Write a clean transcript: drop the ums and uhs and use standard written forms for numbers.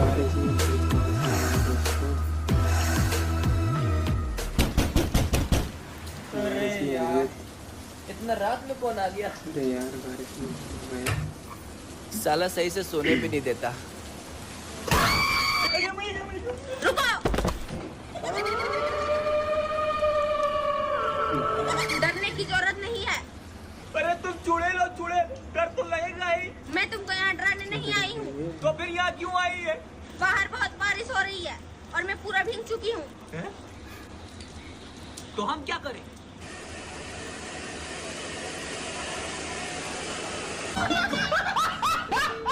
बारिश में अरे यार, इतना रात में कौन आ गया? अरे यार बारिश में गया। साला सही से सोने भी नहीं देता। डरने की जरूरत नहीं है। अरे तुम चूड़े लो, चूड़े, डर तो लगेगा ही। मैं तुमको यहाँ डराने नहीं आई हूँ। तो फिर यहाँ क्यों आई है? बाहर बहुत बारिश हो रही है और मैं पूरा भीग चुकी हूँ। तो हम क्या करें?